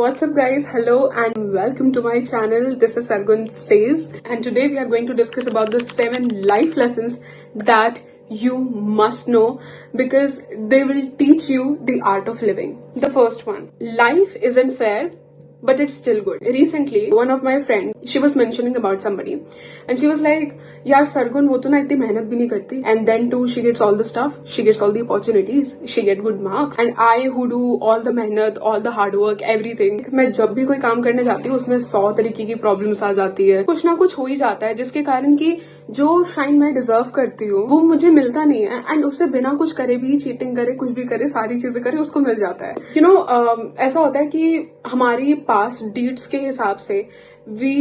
What's up guys, hello and welcome to my channel. This is Sargun Says and today we are going to discuss about the 7 life lessons that you must know because they will teach you the art of living. The first one, life isn't fair but it's still good. Recently, one of my friend, she was mentioning about somebody and she was like, यार सरगुन वो तो ना इतनी मेहनत भी नहीं करती and then too she gets all the stuff, she gets all the opportunities, she get good marks and I who do all the मेहनत, all the hard work, everything, मैं जब भी कोई काम करने जाती हूँ उसमें 100 तरीके की प्रॉब्लम्स आ जाती है, कुछ ना कुछ हो ही जाता है जिसके कारण की जो शाइन मैं डिजर्व करती हूँ वो मुझे मिलता नहीं है एंड उससे बिना कुछ करे भी, चीटिंग करे, कुछ भी करे, सारी चीजें करे, उसको मिल जाता है. यू नो ऐसा होता है कि हमारी पास्ट डीड्स के हिसाब से we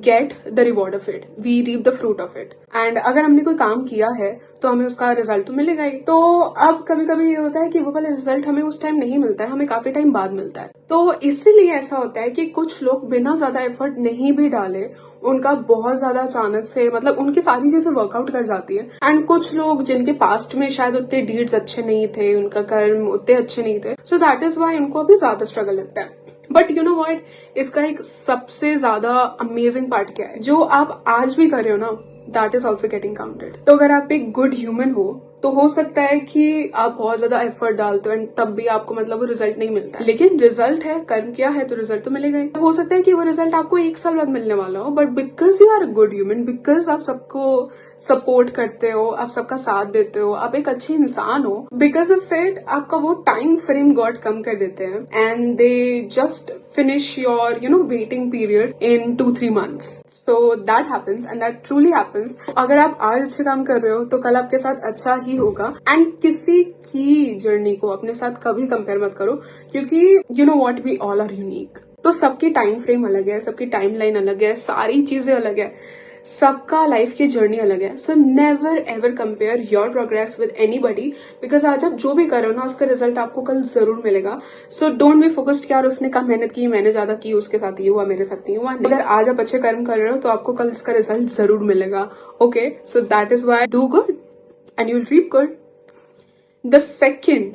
get the reward of it, we reap the fruit of it and अगर हमने कोई काम किया है तो हमें उसका रिजल्ट तो मिलेगा ही. तो अब कभी कभी ये होता है कि वो वाला रिजल्ट हमें उस टाइम नहीं मिलता है, हमें काफी टाइम बाद मिलता है. तो इसीलिए ऐसा होता है कि कुछ लोग बिना ज्यादा एफर्ट नहीं भी डाले उनका बहुत ज्यादा अचानक से मतलब उनकी सारी चीजें वर्कआउट कर जाती है एंड कुछ लोग जिनके पास्ट में शायद उतने डीड्स अच्छे नहीं थे, उनका कर्म उतने अच्छे नहीं थे, सो दैट इज वाई उनको अभी ज्यादा स्ट्रगल लगता है. बट यू नो व्हाट, इसका एक सबसे ज्यादा अमेजिंग पार्ट क्या है, जो आप आज भी कर रहे हो ना, that is also getting counted. तो अगर आप एक गुड ह्यूमन हो सकता है कि आप बहुत ज्यादा एफर्ट डालते हो एंड तब भी आपको मतलब वो रिजल्ट नहीं मिलता है, लेकिन रिजल्ट है, कर्म किया है तो रिजल्ट तो मिलेगा ही. हो सकता है कि वो रिजल्ट आपको 1 साल बाद मिलने वाला हो, but because you are a good human, because आप सबको सपोर्ट करते हो, आप सबका साथ देते हो, आप एक अच्छे इंसान हो, बिकॉज ऑफ इट आपका वो टाइम फ्रेम गॉड कम कर देते हैं and they just finish your waiting period in 2-3 months. So that happens and that truly happens. अगर आप आज अच्छे काम कर रहे हो तो कल आपके साथ अच्छा ही होगा एंड किसी की जर्नी को अपने साथ कभी कंपेयर मत करो क्योंकि you know what, we all are unique. तो सबकी टाइम फ्रेम अलग है, सबकी टाइम लाइन अलग है, सारी चीजें अलग है, सबका लाइफ की जर्नी अलग है. So never ever compare your progress with anybody because आज आप जो भी कर रहे हो ना उसका रिजल्ट आपको कल जरूर मिलेगा. सो डोंट बी फोकस्ड कि यार उसने कम मेहनत की, मैंने ज्यादा की, उसके साथ ये हुआ, मेरे साथ ये हुआ. अगर आज आप अच्छे कर्म कर रहे हो तो आपको कल इसका रिजल्ट जरूर मिलेगा. Okay, so that is why do good and you will reap good. The second,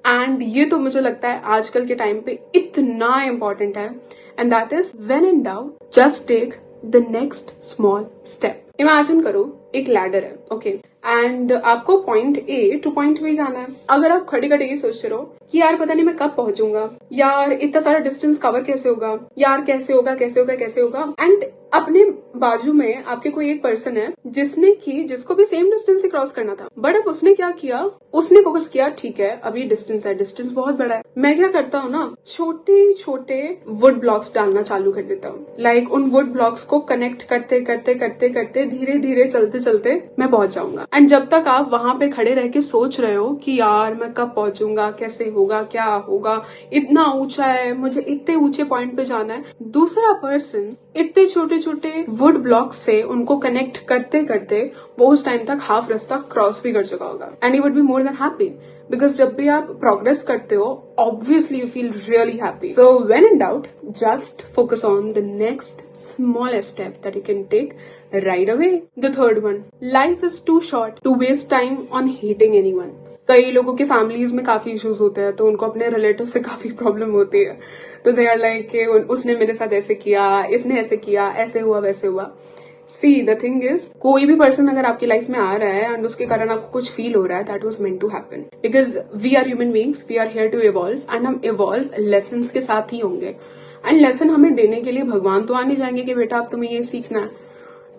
and ये तो मुझे लगता है आजकल के टाइम पे इतना इम्पोर्टेंट है, and that is when in doubt just take the next small step. Imagine करो एक लैडर है, ओके, एंड आपको point A to point B जाना है. अगर आप खड़ी खड़ी सोचते रहो कि यार पता नहीं मैं कब पहुंचूंगा, यार इतना सारा डिस्टेंस कवर कैसे होगा, यार कैसे होगा कैसे होगा कैसे होगा, एंड अपने बाजू में आपके कोई एक पर्सन है जिसको भी सेम डिस्टेंस से क्रॉस करना था, बट अब उसने क्या किया, उसने फोकस किया ठीक है अभी डिस्टेंस है, डिस्टेंस बहुत बड़ा है, मैं क्या करता हूँ ना, छोटे छोटे वुड ब्लॉक्स डालना चालू कर देता हूँ. लाइक उन वुड ब्लॉक्स को कनेक्ट करते करते करते करते धीरे धीरे चलते चलते मैं पहुंच जाऊंगा. एंड जब तक आप वहां पे खड़े रह के सोच रहे हो कि यार मैं कब पहुंचूंगा, कैसे होगा, क्या होगा, इतना ऊंचा है, मुझे इतने ऊंचे पॉइंट पे जाना है, दूसरा पर्सन इतने छोटे छोटे वुड ब्लॉक से उनको कनेक्ट करते करते वो उस टाइम तक हाफ रास्ता क्रॉस भी कर चुका होगा and you would be more than happy because जब भी आप प्रोग्रेस करते हो obviously you feel really happy. So when in doubt just focus on the next small step that you can take right away. The third one, life is too short to waste time on hating anyone. कई लोगों के families में काफी issues होते हैं तो उनको अपने रिलेटिव से काफी प्रॉब्लम होती है, तो दे आर लाइक उसने मेरे साथ ऐसे किया, इसने ऐसे किया, ऐसे हुआ वैसे हुआ. सी द थिंग इज, कोई भी पर्सन अगर आपकी लाइफ में आ रहा है एंड उसके कारण आपको कुछ फील हो रहा है, that was meant to happen because we are human beings, we are here to evolve and हम इवॉल्व लेसन्स के साथ ही होंगे एंड लेसन हमें देने के लिए भगवान तो आ नहीं जाएंगे कि बेटा अब तुम्हें ये सीखना है.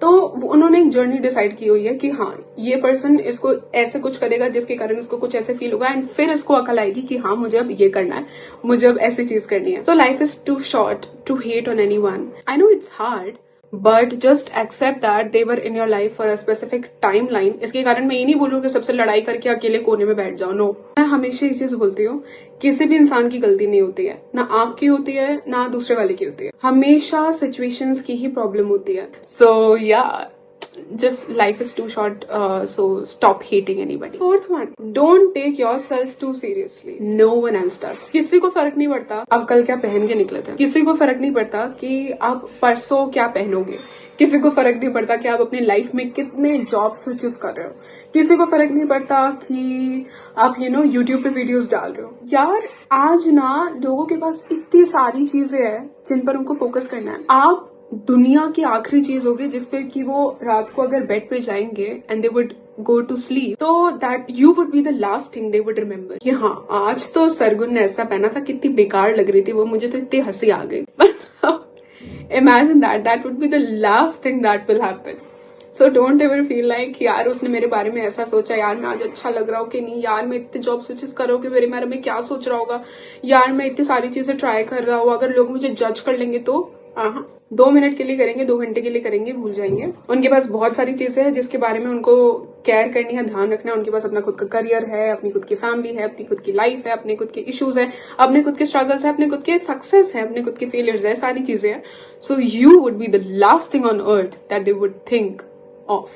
तो उन्होंने एक जर्नी डिसाइड की हुई है कि हाँ ये पर्सन इसको ऐसे कुछ करेगा जिसके कारण इसको कुछ ऐसे फील होगा एंड फिर इसको अकल आएगी कि हाँ मुझे अब ये करना है, मुझे अब ऐसी चीज करनी है. So life is too short to hate on anyone. I know it's hard but just accept that they were in your life for a specific timeline. इसके कारण मैं ये नहीं बोलूँ कि सबसे लड़ाई करके अकेले कोने में बैठ जाओ, नो. मैं हमेशा ये चीज बोलती हूँ, किसी भी इंसान की गलती नहीं होती है, ना आपकी होती है ना दूसरे वाले की होती है, हमेशा सिचुएशंस की ही प्रॉब्लम होती है. सो या just life is too short, so stop hating anybody. Fourth one, don't take yourself too seriously. No one else does. किसी को फर्क नहीं पड़ता आप कल क्या पहन के निकले थे, किसी को फर्क नहीं पड़ता कि आप परसों क्या पहनोगे, किसी को फर्क नहीं पड़ता कि आप अपनी लाइफ में कितने जॉब स्विचेस कर रहे हो, किसी को फर्क नहीं पड़ता कि आप यूट्यूब पे वीडियोस डाल रहे हो। यार आज ना लोगों के पास इतनी सारी चीजें हैं जिन पर उनको फोकस करना है। आप दुनिया की आखिरी चीज होगी जिसपे कि वो रात को अगर बेड पे जाएंगे and they would go to sleep, तो that you would be the last thing they would remember कि हाँ आज तो सरगुन ने ऐसा पहना था, कितनी बेकार लग रही थी वो, मुझे तो इतनी हंसी आ गई। Imagine that would be the last thing that will happen. So don't ever feel like यार उसने मेरे बारे में ऐसा सोचा, यार मैं आज अच्छा लग रहा हूँ कि नहीं, यार मैं इतने जॉब स्विचेस कर रहा हूँ कि मेरे बारे में क्या सोच रहा होगा, यार मैं इतनी सारी चीजें ट्राई कर रहा हूँ, अगर लोग मुझे जज कर लेंगे तो 2 मिनट के लिए करेंगे, 2 घंटे के लिए करेंगे, भूल जाएंगे। उनके पास बहुत सारी चीजें हैं जिसके बारे में उनको केयर करनी है, ध्यान रखना है। उनके पास अपना खुद का करियर है, अपनी खुद की फैमिली है, अपनी खुद की लाइफ है, अपने खुद के इश्यूज है, अपने खुद के स्ट्रगल्स है, अपने खुद के सक्सेस है, अपने खुद के फेलियर्स है, सारी चीजें हैं। So you would be the last thing on earth that they would think of.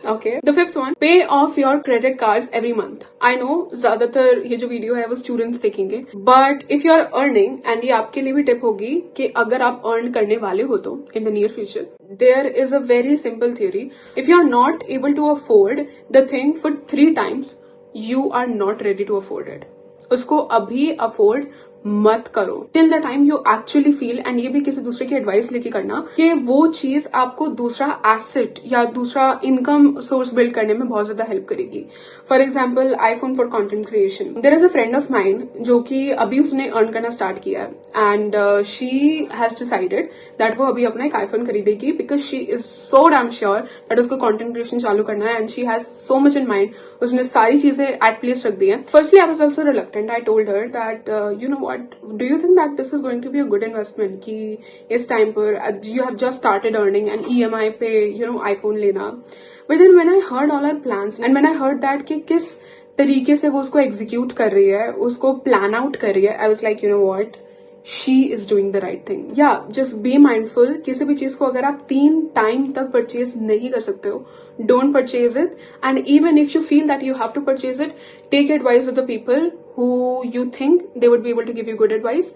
Okay. The fifth one, pay off your credit cards every month. I know ज्यादातर ये जो वीडियो है वो स्टूडेंट्स देखेंगे, but if you are earning, and ये आपके लिए भी टिप होगी कि अगर आप अर्न करने वाले हो तो in the near future, there is a very simple theory, if you are not able to afford the thing for 3 times, you are not ready to afford it. उसको अभी अफोर्ड मत करो till the time you actually feel, and ये भी किसी दूसरे की advice लेके करना, कि वो चीज आपको दूसरा एसेट या दूसरा इनकम सोर्स बिल्ड करने में बहुत ज्यादा हेल्प करेगी। For example iPhone for content creation, there is a friend of mine जो कि अभी उसने अर्न करना स्टार्ट किया है, and she has decided that वो अभी अपना एक आईफोन खरीदेगी because she is so damn sure that उसको कंटेंट क्रिएशन चालू करना है, and she has so much in mind. उसने सारी चीजें एट प्लेस रख दी है। Firstly I was also reluctant, I told her that you know what, do you think that this is going to be a good investment कि इस time पर you have just started earning and EMI पे iPhone लेना। But then when I heard all our plans and when I heard that कि किस तरीके से वो उसको एग्जीक्यूट कर रही है, उसको प्लान आउट कर रही है, I was like you know what, she is doing the right thing. या जस्ट बी माइंडफुल, किसी भी चीज को अगर आप 3 टाइम तक परचेज नहीं कर सकते हो, don't purchase it, and even if you feel that you have to purchase it, take advice of the people who you think they would be able to give you good advice.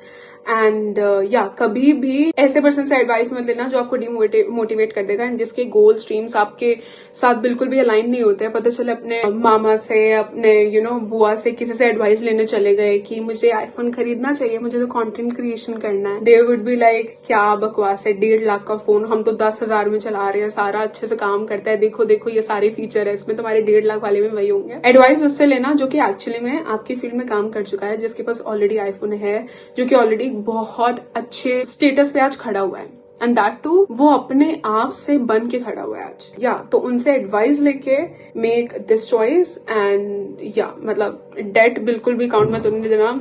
And या कभी भी ऐसे person से advice मत लेना जो आपको demotivate कर देगा एंड जिसके गोल स्ट्रीम्स आपके साथ बिल्कुल भी अलाइन नहीं होते हैं। पता चले अपने मामा से, अपने बुआ से, किसी से एडवाइस लेने चले गए कि मुझे आईफोन खरीदना चाहिए, मुझे तो कंटेंट क्रिएशन करना है। दे वुड बी लाइक क्या बकवास है, 1.5 लाख का फोन, हम तो 10,000 में चला रहे हैं, सारा अच्छे से काम करता है, देखो देखो ये सारे फीचर है इसमें, तुम्हारे 1.5 लाख वाले में वही होंगे। एडवाइस उससे लेना जो कि एक्चुअली में आपकी फील्ड में काम कर चुका है, जिसके पास ऑलरेडी आईफोन है, जो कि ऑलरेडी बहुत अच्छे स्टेटस पे आज खड़ा हुआ है, एंड दैट टू वो अपने आप से बन के खड़ा हुआ है आज। या तो उनसे एडवाइस लेके मेक दिस चॉइस, एंड या मतलब डेट बिल्कुल भी काउंट मत होने देना।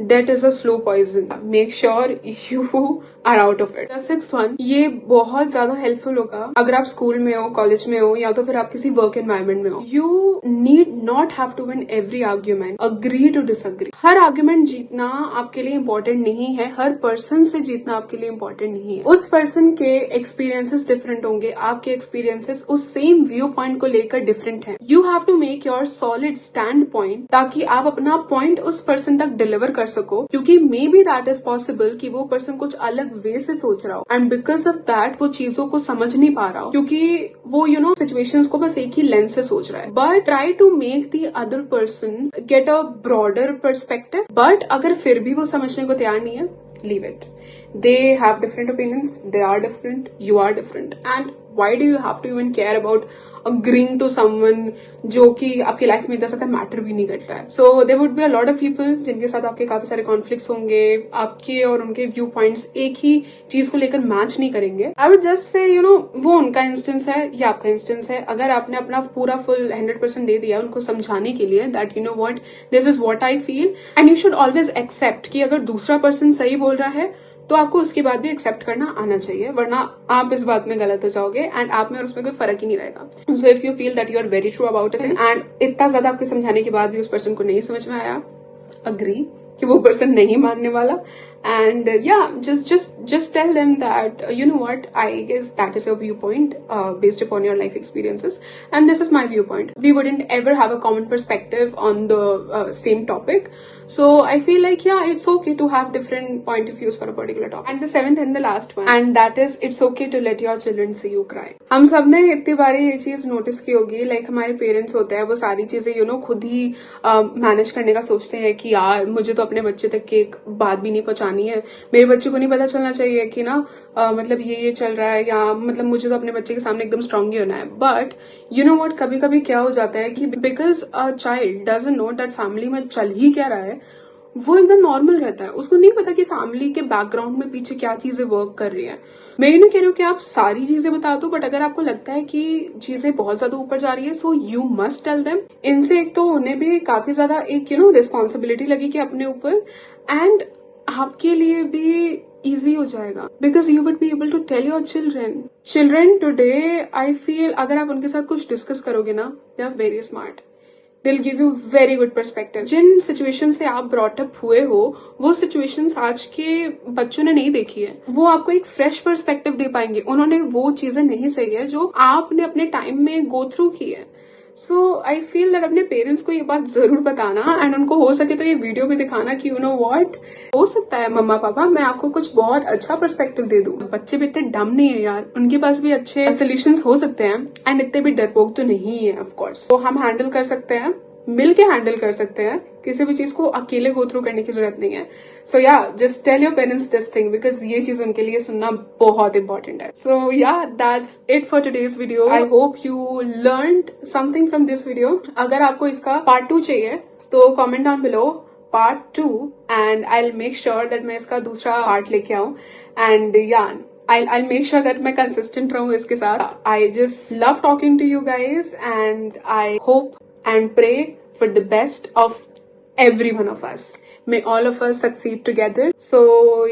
Debt is a slow poison, make sure you are out of it. The sixth one, ये बहुत ज्यादा हेल्पफुल होगा अगर आप स्कूल में हो, कॉलेज में हो, या तो फिर आप किसी वर्क एनवायरमेंट में हो। You need not have to win every argument, agree to disagree. हर आर्ग्यूमेंट जीतना आपके लिए इंपॉर्टेंट नहीं है, हर पर्सन से जीतना आपके लिए इंपॉर्टेंट नहीं है। उस पर्सन के एक्सपीरियंसेस डिफरेंट होंगे, आपके एक्सपीरियंसेस उस सेम व्यू पॉइंट को लेकर डिफरेंट है। You have to make your solid standpoint ताकि आप अपना पॉइंट उस पर्सन तक डिलीवर कर सको, क्योंकि may be that is possible कि वो पर्सन कुछ अलग वे से सोच रहा हो, एंड बिकॉज ऑफ दैट वो चीजों को समझ नहीं पा रहा हो, क्योंकि वो सिचुएशंस को बस एक ही लेंस से सोच रहा है। But try to make the other person get a broader perspective. But अगर फिर भी वो समझने को तैयार नहीं है, leave it. They have different opinions, they are different, you are different, and why do you have to even care about agreeing to someone जो कि आपकी लाइफ में इतना ज्यादा मैटर भी नहीं करता है। So there would be a lot of people जिनके साथ आपके काफी सारे कॉन्फ्लिक्ट्स होंगे, आपके और उनके व्यू पॉइंट्स एक ही चीज को लेकर मैच नहीं करेंगे। आई वुड जस्ट से वो उनका इंस्टेंस है या आपका इंस्टेंस है, अगर आपने अपना पूरा फुल 100% दे दिया उनको समझाने के लिए that you know what, this is what I feel, and you should always accept कि अगर दूसरा पर्सन सही बोल रहा है तो आपको उसके बाद भी एक्सेप्ट करना आना चाहिए, वरना आप इस बात में गलत हो जाओगे एंड आप में और उसमें कोई फर्क ही नहीं रहेगा। So if you feel that you are very true about it and इतना ज्यादा आपके समझाने के बाद भी उस पर्सन को नहीं समझ में आया, अग्री कि वो पर्सन नहीं मानने वाला, and yeah, just tell them that you know what, I guess that is your viewpoint based upon your life experiences, and this is my viewpoint. We wouldn't ever have a common perspective on the same topic. So I feel like yeah, it's okay to have different point of views for a particular topic. And the seventh and the last one, and that is it's okay to let your children see you cry. हम सब ने इतनी बारी ये चीज notice की होगी, like हमारे पेरेंट्स होते हैं वो सारी चीजें यू नो खुद ही मैनेज करने का सोचते हैं कि यार मुझे तो अपने बच्चे तक की एक बात भी नहीं पहुंचानी है, मेरे बच्चे को नहीं पता चलना चाहिए कि ना मतलब ये चल रहा है, या मतलब मुझे तो अपने बच्चे के सामने एकदम स्ट्रांग ही होना है. बट यू नो व्हाट, कभी कभी क्या हो जाता है कि because a child doesn't know that family में चल ही क्या रहा है, वो एकदम नॉर्मल रहता है, उसको नहीं पता कि फैमिली के बैकग्राउंड में पीछे क्या चीजें वर्क कर रही है. मैं ये नहीं कह रही हूँ कि आप सारी चीजें बता दो, बट अगर आपको लगता है कि चीजें बहुत ज्यादा ऊपर जा रही है, so you must tell them. इनसे एक तो उन्हें भी काफी ज्यादा एक यू नो रिस्पॉन्सिबिलिटी लगेगी अपने ऊपर, एंड आपके लिए भी इजी हो जाएगा, because you would be able to tell your children today. I feel अगर आप उनके साथ कुछ डिस्कस करोगे ना, they are very smart, they'll give you very good perspective. जिन सिचुएशन से आप ब्रॉट अप हुए हो, वो सिचुएशंस आज के बच्चों ने नहीं देखी है, वो आपको एक फ्रेश पर्सपेक्टिव दे पाएंगे. उन्होंने वो चीजें नहीं सही है जो आपने अपने टाइम में गो थ्रू की है. सो आई फील दैट अपने पेरेंट्स को ये बात जरूर बताना, एंड उनको हो सके तो ये वीडियो भी दिखाना कि यू नो व्हाट, हो सकता है मम्मा पापा मैं आपको कुछ बहुत अच्छा पर्सपेक्टिव दे दूं. बच्चे भी इतने डम नहीं है यार, उनके पास भी अच्छे सोल्यूशंस हो सकते हैं, एंड इतने भी डरपोक तो नहीं है ऑफ कोर्स. तो हम हैंडल कर सकते हैं, मिलके हैंडल कर सकते हैं, किसी भी चीज को अकेले गो थ्रू करने की जरूरत नहीं है. सो या just tell your parents this thing, because ये चीज उनके लिए सुनना बहुत इंपॉर्टेंट है. सो या that's it for today's video. I hope you learned something from this video. अगर आपको इसका पार्ट 2 चाहिए तो comment down below part 2, and I will make sure that मैं इसका दूसरा पार्ट लेके आऊं. एंड या I'll make sure that मैं consistent रहूं इसके साथ. I just love talking to you guys, and I hope and pray for the best of every one of us. May all of us succeed together. So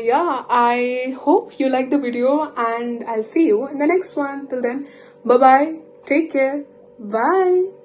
yeah, I hope you like the video, and I'll see you in the next one. Till then, bye bye. Take care. Bye.